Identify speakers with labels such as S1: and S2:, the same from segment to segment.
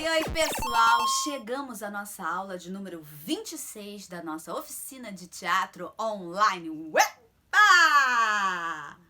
S1: Oi, pessoal! Chegamos à nossa aula de número 26 da nossa oficina de teatro online. Uepa!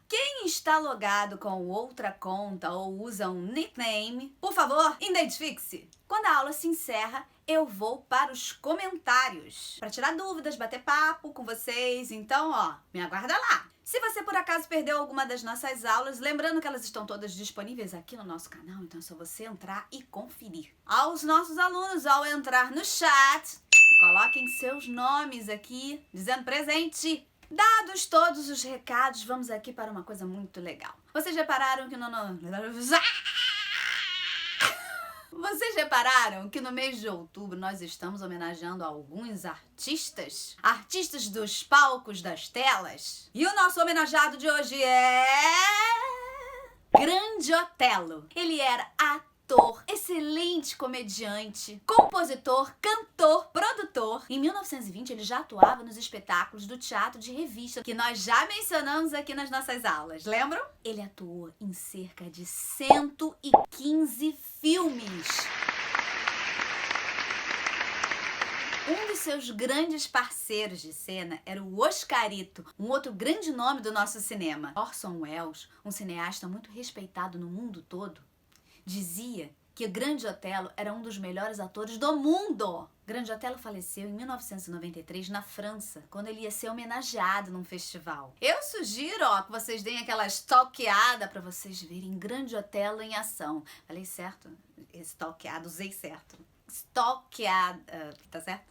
S1: Quem está logado com outra conta ou usa um nickname, por favor, identifique-se! Quando a aula se encerra, eu vou para os comentários para tirar dúvidas, bater papo com vocês. Então, me aguarda lá! Se você por acaso perdeu alguma das nossas aulas, lembrando que elas estão todas disponíveis aqui no nosso canal, então é só você entrar e conferir. Aos nossos alunos, ao entrar no chat, coloquem seus nomes aqui, dizendo presente. Dados todos os recados, vamos aqui para uma coisa muito legal. Vocês repararam que Vocês repararam que no mês de outubro nós estamos homenageando alguns artistas? Artistas dos palcos, das telas. E o nosso homenageado de hoje é... Grande Otelo. Ele era ator, excelente comediante, compositor, cantor, produtor. Em 1920 ele já atuava nos espetáculos do teatro de revista que nós já mencionamos aqui nas nossas aulas, lembram? Ele atuou em cerca de 115 filmes. Um dos seus grandes parceiros de cena era o Oscarito, um outro grande nome do nosso cinema. Orson Welles, um cineasta muito respeitado no mundo todo, dizia que o Grande Otelo era um dos melhores atores do mundo. Grande Otelo faleceu em 1993 na França, quando ele ia ser homenageado num festival. Eu sugiro, que vocês deem aquela stalkeada para vocês verem Grande Otelo em ação. Falei certo? Stalkeado, usei certo. Stalkeada, tá certo?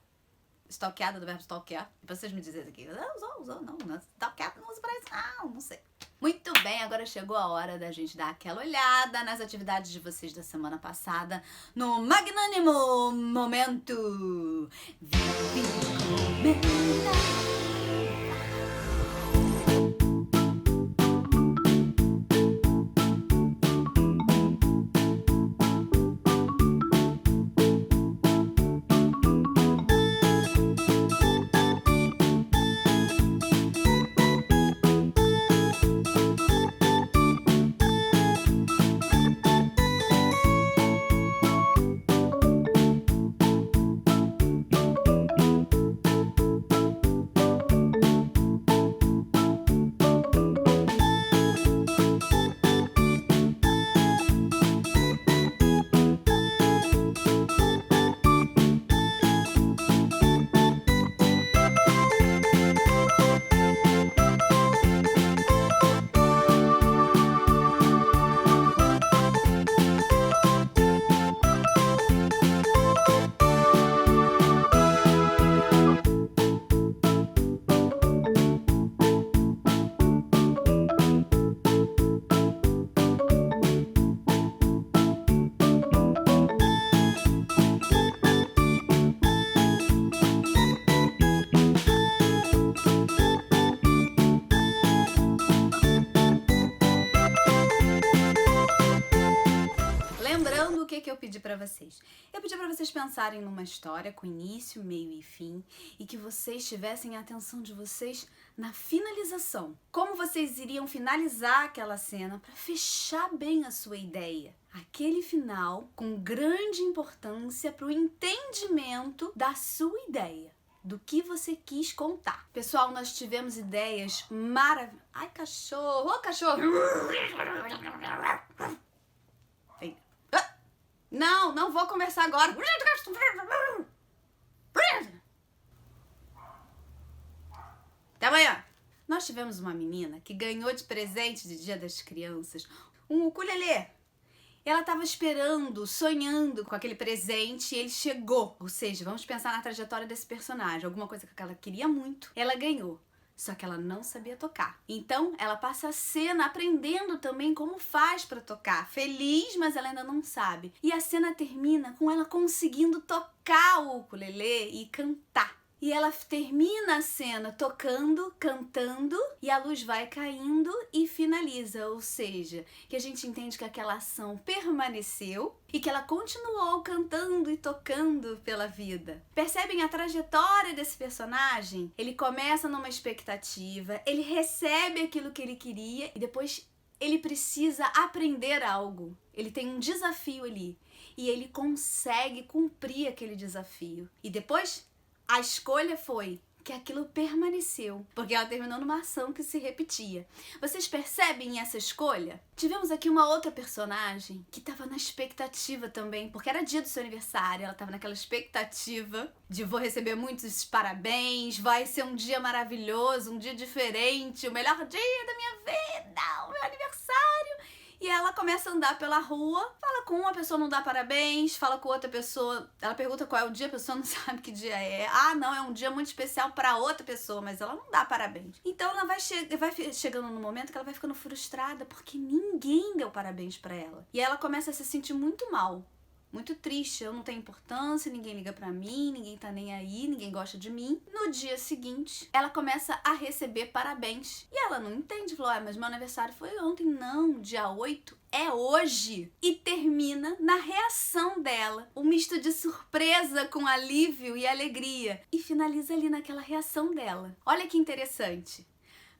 S1: Stalkeada do verbo stalkear. Pra vocês me dizerem aqui, usou, não, stalkeada não usa pra isso, não sei. Muito bem, agora chegou a hora da gente dar aquela olhada nas atividades de vocês da semana passada no magnânimo momento Vive Comenta. Lembrando o que eu pedi pra vocês? Eu pedi pra vocês pensarem numa história com início, meio e fim e que vocês tivessem a atenção de vocês na finalização. Como vocês iriam finalizar aquela cena pra fechar bem a sua ideia. Aquele final com grande importância pro entendimento da sua ideia. Do que você quis contar. Pessoal, nós tivemos ideias maravilhosas. Ai, cachorro! Ô, cachorro! Não vou conversar agora. Até amanhã. Nós tivemos uma menina que ganhou de presente de Dia das Crianças um ukulele. Ela estava esperando, sonhando com aquele presente e ele chegou. Ou seja, vamos pensar na trajetória desse personagem. Alguma coisa que ela queria muito. Ela ganhou. Só que ela não sabia tocar. Então, ela passa a cena aprendendo também como faz pra tocar. Feliz, mas ela ainda não sabe. E a cena termina com ela conseguindo tocar o ukulele e cantar. E ela termina a cena tocando, cantando, e a luz vai caindo e finaliza. Ou seja, que a gente entende que aquela ação permaneceu e que ela continuou cantando e tocando pela vida. Percebem a trajetória desse personagem? Ele começa numa expectativa, ele recebe aquilo que ele queria e depois ele precisa aprender algo. Ele tem um desafio ali e ele consegue cumprir aquele desafio. E depois a escolha foi que aquilo permaneceu, porque ela terminou numa ação que se repetia. Vocês percebem essa escolha? Tivemos aqui uma outra personagem que estava na expectativa também, porque era dia do seu aniversário, ela estava naquela expectativa de vou receber muitos parabéns, vai ser um dia maravilhoso, um dia diferente, o melhor dia da minha vida, o meu aniversário. E ela começa a andar pela rua, fala com uma pessoa, não dá parabéns, fala com outra pessoa, ela pergunta qual é o dia, a pessoa não sabe que dia é. Ah, não, é um dia muito especial para outra pessoa, mas ela não dá parabéns. Então ela vai chegando no momento que ela vai ficando frustrada porque ninguém deu parabéns para ela. E ela começa a se sentir muito mal. Muito triste, eu não tenho importância, ninguém liga pra mim, ninguém tá nem aí, ninguém gosta de mim. No dia seguinte, ela começa a receber parabéns. E ela não entende, falou, mas meu aniversário foi ontem. Não, dia 8 é hoje. E termina na reação dela. Um misto de surpresa com alívio e alegria. E finaliza ali naquela reação dela. Olha que interessante.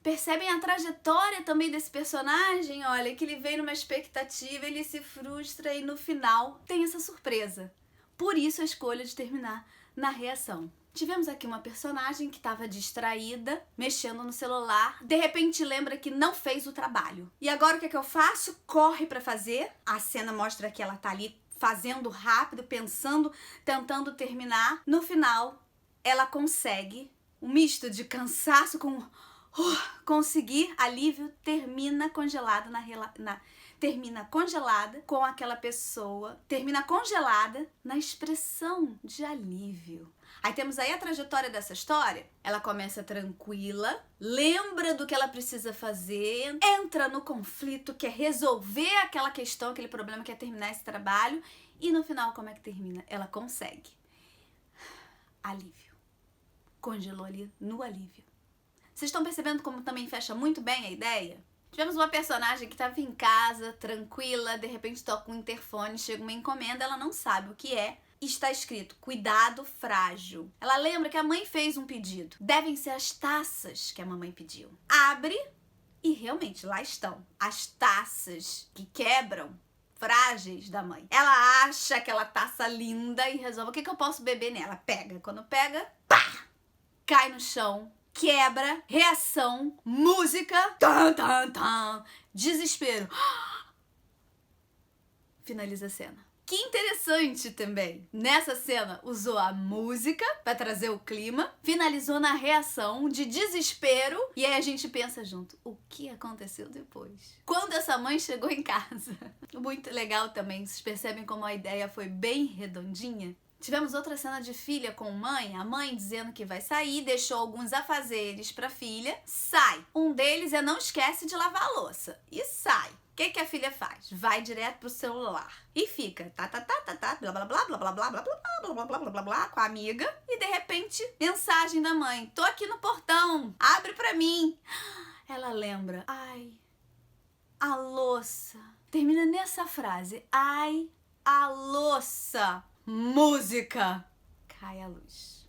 S1: Percebem a trajetória também desse personagem? Olha, que ele vem numa expectativa, ele se frustra e no final tem essa surpresa. Por isso a escolha de terminar na reação. Tivemos aqui uma personagem que estava distraída, mexendo no celular, de repente lembra que não fez o trabalho. E agora o que é que eu faço? Corre para fazer. A cena mostra que ela tá ali fazendo rápido, pensando, tentando terminar. No final, ela consegue. Um misto de cansaço com conseguir alívio, termina congelada termina congelada com aquela pessoa, termina congelada na expressão de alívio. Aí temos aí a trajetória dessa história. Ela começa tranquila, lembra do que ela precisa fazer, entra no conflito, quer resolver aquela questão, aquele problema, quer terminar esse trabalho e no final como é que termina? Ela consegue. Alívio. Congelou ali no alívio. Vocês estão percebendo como também fecha muito bem a ideia? Tivemos uma personagem que estava em casa, tranquila, de repente toca um interfone, chega uma encomenda, ela não sabe o que é. E está escrito, cuidado frágil. Ela lembra que a mãe fez um pedido. Devem ser as taças que a mamãe pediu. Abre e realmente lá estão as taças que quebram, frágeis da mãe. Ela acha aquela taça linda e resolve o que eu posso beber nela. Pega. Quando pega, pá! Cai no chão. Quebra, reação, música, tan, tan, tan, desespero. Finaliza a cena. Que interessante também. Nessa cena, usou a música para trazer o clima, finalizou na reação de desespero e aí a gente pensa junto, o que aconteceu depois? Quando essa mãe chegou em casa. Muito legal também, vocês percebem como a ideia foi bem redondinha? Tivemos outra cena de filha com mãe, a mãe dizendo que vai sair, deixou alguns afazeres pra filha, sai. Um deles é não esquece de lavar a louça e sai. O que a filha faz? Vai direto pro celular e fica blá blá blá blá blá blá blá blá blá blá blá blá blá blá com a amiga e de repente mensagem da mãe, tô aqui no portão, abre pra mim. Ela lembra, ai, a louça. Termina nessa frase, ai, a louça. Música! Cai a luz.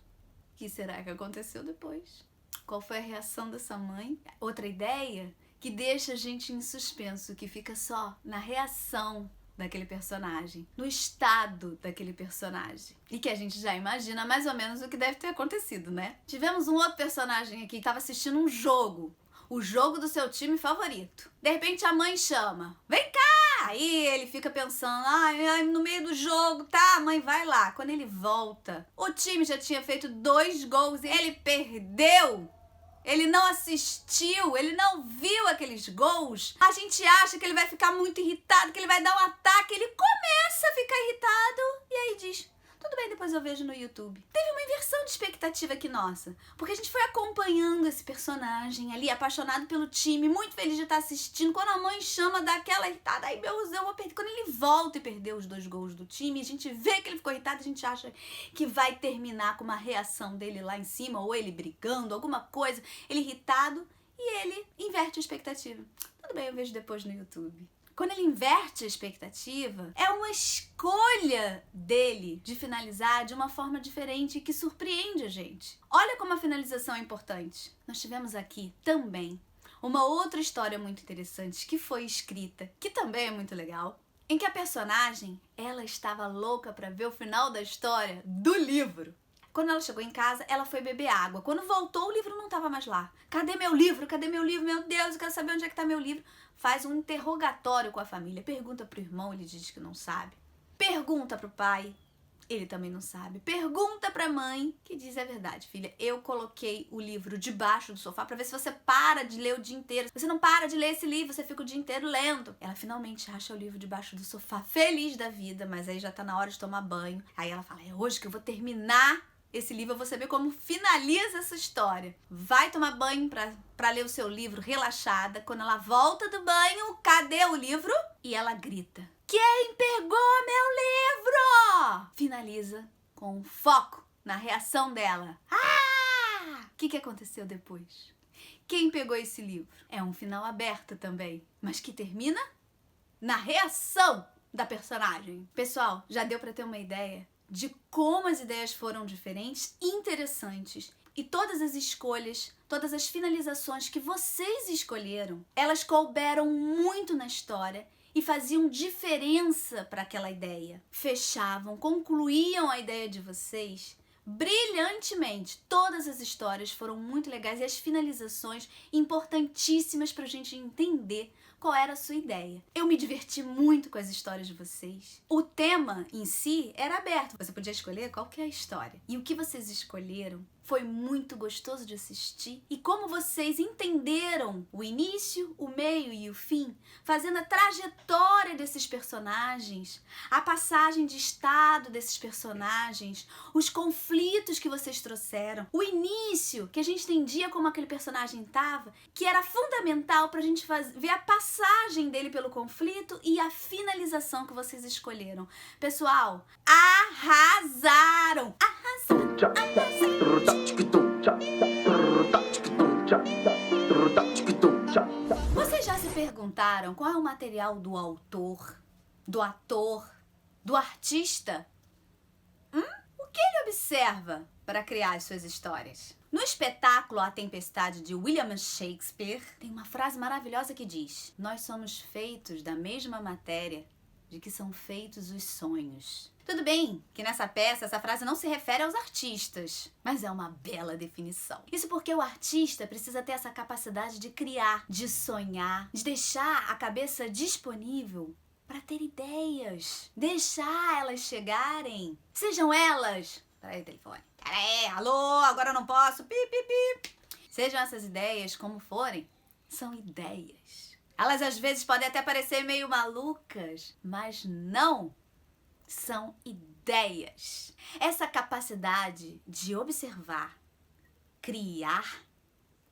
S1: O que será que aconteceu depois? Qual foi a reação dessa mãe? Outra ideia que deixa a gente em suspenso, que fica só na reação daquele personagem, no estado daquele personagem. E que a gente já imagina mais ou menos o que deve ter acontecido, né? Tivemos um outro personagem aqui que estava assistindo um jogo. O jogo do seu time favorito. De repente a mãe chama. Vem cá! Aí ele fica pensando, no meio do jogo, tá, mãe, vai lá. Quando ele volta, o time já tinha feito 2 gols e ele perdeu. Ele não assistiu, ele não viu aqueles gols. A gente acha que ele vai ficar muito irritado, que ele vai dar um ataque. Ele começa a ficar irritado e aí diz, Tudo bem, depois eu vejo no YouTube. Teve uma inversão de expectativa aqui nossa, porque a gente foi acompanhando esse personagem ali, apaixonado pelo time, muito feliz de estar assistindo. Quando a mãe chama, dá aquela irritada, ai meu Deus, eu vou perder. Quando ele volta e perdeu os 2 gols do time, a gente vê que ele ficou irritado, a gente acha que vai terminar com uma reação dele lá em cima, ou ele brigando, alguma coisa, ele irritado, e ele inverte a expectativa. Tudo bem, eu vejo depois no YouTube. Quando ele inverte a expectativa, é uma escolha dele de finalizar de uma forma diferente que surpreende a gente. Olha como a finalização é importante. Nós tivemos aqui também uma outra história muito interessante que foi escrita, que também é muito legal, em que a personagem, ela estava louca para ver o final da história do livro. Quando ela chegou em casa, ela foi beber água. Quando voltou, o livro não estava mais lá. Cadê meu livro? Cadê meu livro? Meu Deus, eu quero saber onde é que está meu livro. Faz um interrogatório com a família. Pergunta pro irmão, ele diz que não sabe. Pergunta pro pai, ele também não sabe. Pergunta pra mãe, que diz a verdade, filha. Eu coloquei o livro debaixo do sofá pra ver se você para de ler o dia inteiro. Você não para de ler esse livro, você fica o dia inteiro lendo. Ela finalmente acha o livro debaixo do sofá, feliz da vida, mas aí já tá na hora de tomar banho. Aí ela fala, é hoje que eu vou terminar esse livro, eu vou saber como finaliza essa história. Vai tomar banho pra ler o seu livro relaxada. Quando ela volta do banho, cadê o livro? E ela grita, quem pegou meu livro? Finaliza com foco na reação dela. Ah! O que aconteceu depois? Quem pegou esse livro? É um final aberto também, mas que termina na reação da personagem. Pessoal, já deu pra ter uma ideia de como as ideias foram diferentes e interessantes. E todas as escolhas, todas as finalizações que vocês escolheram, elas couberam muito na história e faziam diferença para aquela ideia. Fechavam, concluíam a ideia de vocês brilhantemente. Todas as histórias foram muito legais e as finalizações importantíssimas para a gente entender qual era a sua ideia. Eu me diverti muito com as histórias de vocês. O tema em si era aberto, você podia escolher qualquer história. E o que vocês escolheram foi muito gostoso de assistir. E como vocês entenderam o início, o meio e o fim, fazendo a trajetória desses personagens, a passagem de estado desses personagens, os conflitos que vocês trouxeram, o início, que a gente entendia como aquele personagem estava, que era fundamental para a gente ver a passagem dele pelo conflito e a finalização que vocês escolheram. Pessoal, arrasaram! Arrasaram! Vocês já se perguntaram qual é o material do autor, do ator, do artista? O que ele observa para criar as suas histórias? No espetáculo A Tempestade de William Shakespeare, tem uma frase maravilhosa que diz: nós somos feitos da mesma matéria de que são feitos os sonhos. Tudo bem que nessa peça essa frase não se refere aos artistas, mas é uma bela definição. Isso porque o artista precisa ter essa capacidade de criar, de sonhar, de deixar a cabeça disponível para ter ideias, deixar elas chegarem. Sejam elas... Peraí o telefone. Peraí, alô, agora eu não posso. Pi, pi, pi. Sejam essas ideias como forem, são ideias. Elas às vezes podem até parecer meio malucas, mas não, são ideias. Essa capacidade de observar, criar,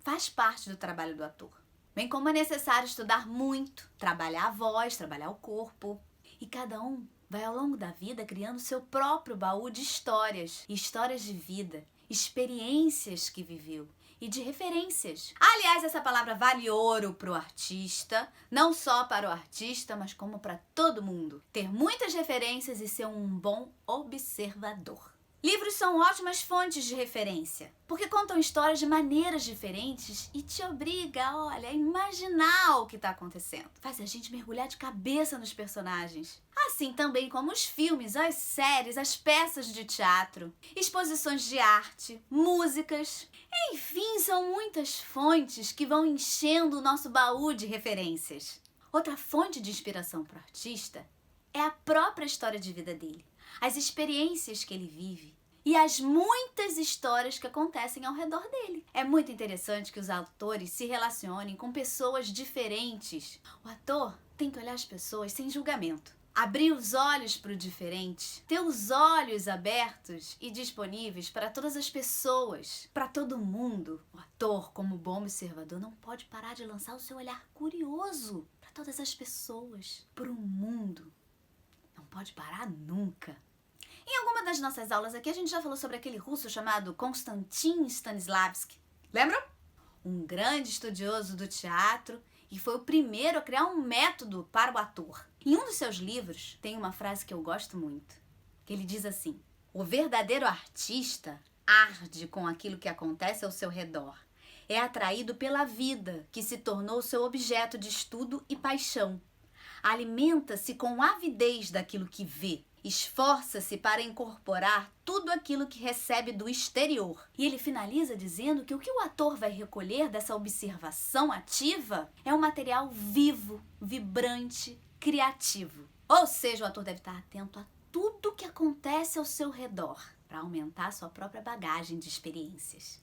S1: faz parte do trabalho do ator. Bem como é necessário estudar muito, trabalhar a voz, trabalhar o corpo. E cada um vai ao longo da vida criando seu próprio baú de histórias, histórias de vida, experiências que viveu e de referências. Aliás, essa palavra vale ouro para o artista, não só para o artista, mas como para todo mundo. Ter muitas referências e ser um bom observador. Livros são ótimas fontes de referência, porque contam histórias de maneiras diferentes e te obriga, olha, a imaginar o que está acontecendo. Faz a gente mergulhar de cabeça nos personagens. Assim também como os filmes, as séries, as peças de teatro, exposições de arte, músicas. Enfim, são muitas fontes que vão enchendo o nosso baú de referências. Outra fonte de inspiração para o artista é a própria história de vida dele. As experiências que ele vive e as muitas histórias que acontecem ao redor dele. É muito interessante que os atores se relacionem com pessoas diferentes. O ator tem que olhar as pessoas sem julgamento. Abrir os olhos para o diferente, ter os olhos abertos e disponíveis para todas as pessoas, para todo mundo. O ator, como bom observador, não pode parar de lançar o seu olhar curioso para todas as pessoas, para o mundo. Não pode parar nunca. Em alguma das nossas aulas aqui, a gente já falou sobre aquele russo chamado Konstantin Stanislavski. Lembram? Um grande estudioso do teatro e foi o primeiro a criar um método para o ator. Em um dos seus livros, tem uma frase que eu gosto muito, que ele diz assim: o verdadeiro artista arde com aquilo que acontece ao seu redor. É atraído pela vida, que se tornou seu objeto de estudo e paixão. Alimenta-se com avidez daquilo que vê. Esforça-se para incorporar tudo aquilo que recebe do exterior. E ele finaliza dizendo que o que o ator vai recolher dessa observação ativa é um material vivo, vibrante, criativo. Ou seja, o ator deve estar atento a tudo que acontece ao seu redor para aumentar sua própria bagagem de experiências.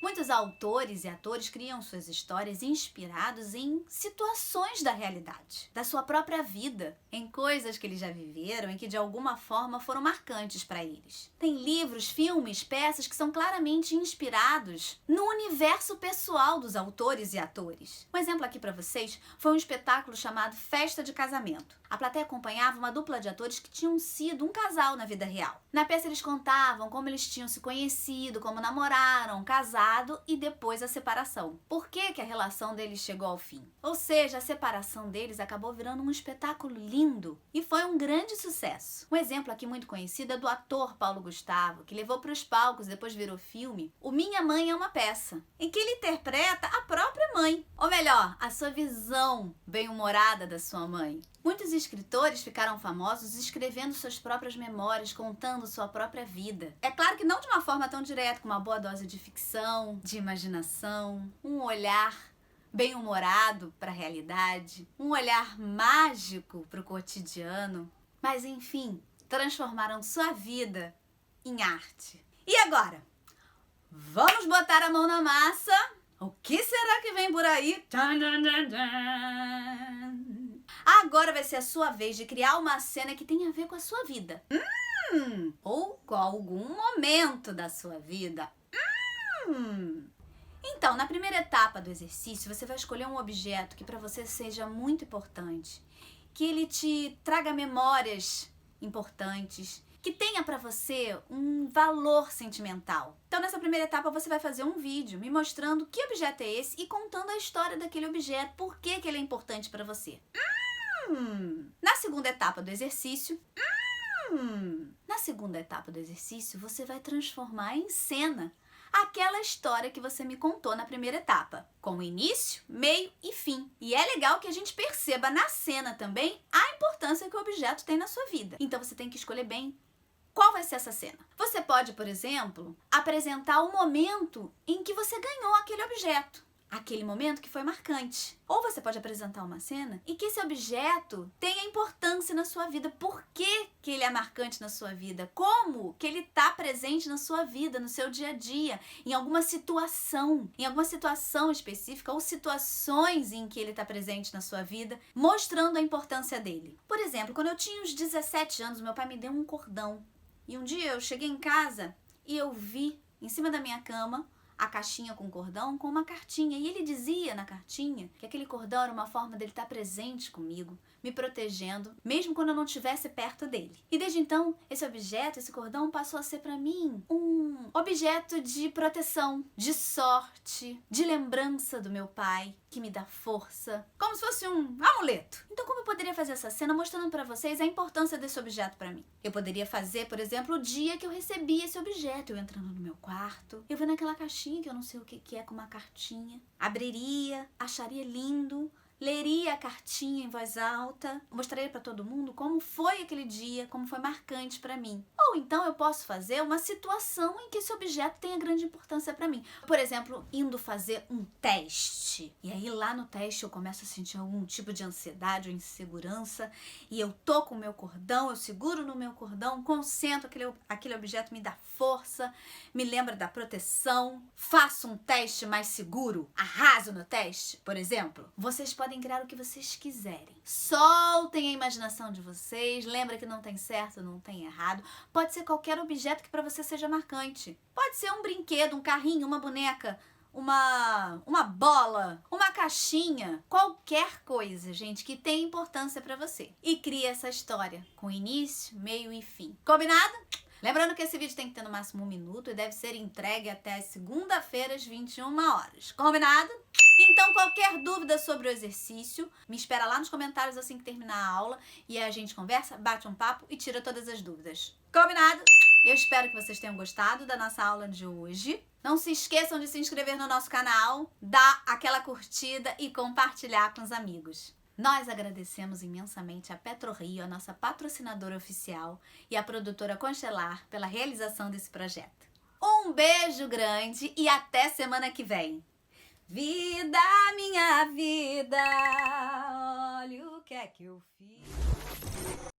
S1: Muitos autores e atores criam suas histórias inspirados em situações da realidade, da sua própria vida, em coisas que eles já viveram e que de alguma forma foram marcantes para eles. Tem livros, filmes, peças que são claramente inspirados no universo pessoal dos autores e atores. Um exemplo aqui para vocês foi um espetáculo chamado Festa de Casamento. A plateia acompanhava uma dupla de atores que tinham sido um casal na vida real. Na peça eles contavam como eles tinham se conhecido, como namoraram, casaram, e depois a separação. Por que a relação deles chegou ao fim? Ou seja, a separação deles acabou virando um espetáculo lindo e foi um grande sucesso. Um exemplo aqui muito conhecido é do ator Paulo Gustavo, que levou para os palcos e depois virou filme O Minha Mãe é uma Peça, em que ele interpreta a própria mãe. Ou melhor, a sua visão bem-humorada da sua mãe. Muitos escritores ficaram famosos escrevendo suas próprias memórias, contando sua própria vida. É claro que não de uma forma tão direta, com uma boa dose de ficção, de imaginação, um olhar bem-humorado para a realidade, um olhar mágico para o cotidiano. Mas enfim, transformaram sua vida em arte. E agora? Vamos botar a mão na massa? O que será que vem por aí? Tchan, tchan, tchan, tchan. Agora vai ser a sua vez de criar uma cena que tenha a ver com a sua vida. Ou com algum momento da sua vida. Então, na primeira etapa do exercício, você vai escolher um objeto que para você seja muito importante, que ele te traga memórias importantes, que tenha para você um valor sentimental. Então, nessa primeira etapa, você vai fazer um vídeo me mostrando que objeto é esse e contando a história daquele objeto, por que ele é importante para você. Na segunda etapa do exercício, você vai transformar em cena aquela história que você me contou na primeira etapa, com início, meio e fim. E é legal que a gente perceba na cena também a importância que o objeto tem na sua vida. Então você tem que escolher bem qual vai ser essa cena. Você pode, por exemplo, apresentar o momento em que você ganhou aquele objeto. Aquele momento que foi marcante. Ou você pode apresentar uma cena em que esse objeto tenha importância na sua vida. Por que ele é marcante na sua vida? Como que ele está presente na sua vida, no seu dia a dia, em alguma situação específica ou situações em que ele está presente na sua vida, mostrando a importância dele. Por exemplo, quando eu tinha uns 17 anos, meu pai me deu um cordão. E um dia eu cheguei em casa e eu vi em cima da minha cama a caixinha com cordão com uma cartinha. E ele dizia na cartinha que aquele cordão era uma forma dele estar presente comigo, me protegendo, mesmo quando eu não estivesse perto dele. E desde então, esse cordão passou a ser para mim um objeto de proteção, de sorte, de lembrança do meu pai, que me dá força, como se fosse um amuleto. Então, como eu poderia fazer essa cena mostrando para vocês a importância desse objeto para mim? Eu poderia fazer, por exemplo, o dia que eu recebi esse objeto, eu entrando no meu quarto, eu vendo aquela caixinha que eu não sei o que é, com uma cartinha, abriria, acharia lindo, leria a cartinha em voz alta, mostraria para todo mundo como foi aquele dia, como foi marcante para mim. Ou então eu posso fazer uma situação em que esse objeto tenha grande importância para mim. Por exemplo, indo fazer um teste. E aí lá no teste eu começo a sentir algum tipo de ansiedade ou insegurança e eu tô com o meu cordão, eu seguro no meu cordão, concentro, aquele objeto me dá força, me lembra da proteção, faço um teste mais seguro, arraso no teste, por exemplo. Vocês podem podem criar o que vocês quiserem. Soltem a imaginação de vocês, lembra que não tem certo, não tem errado. Pode ser qualquer objeto que para você seja marcante. Pode ser um brinquedo, um carrinho, uma boneca, uma bola, uma caixinha, qualquer coisa, gente, que tenha importância pra você. E cria essa história com início, meio e fim. Combinado? Lembrando que esse vídeo tem que ter no máximo 1 minuto e deve ser entregue até segunda-feira às 21 horas. Combinado? Então, qualquer dúvida sobre o exercício, me espera lá nos comentários assim que terminar a aula e a gente conversa, bate um papo e tira todas as dúvidas. Combinado? Eu espero que vocês tenham gostado da nossa aula de hoje. Não se esqueçam de se inscrever no nosso canal, dar aquela curtida e compartilhar com os amigos. Nós agradecemos imensamente a PetroRio, a nossa patrocinadora oficial, e a produtora Constelar pela realização desse projeto. Um beijo grande e até semana que vem. Vida, minha vida, olha o que é que eu fiz.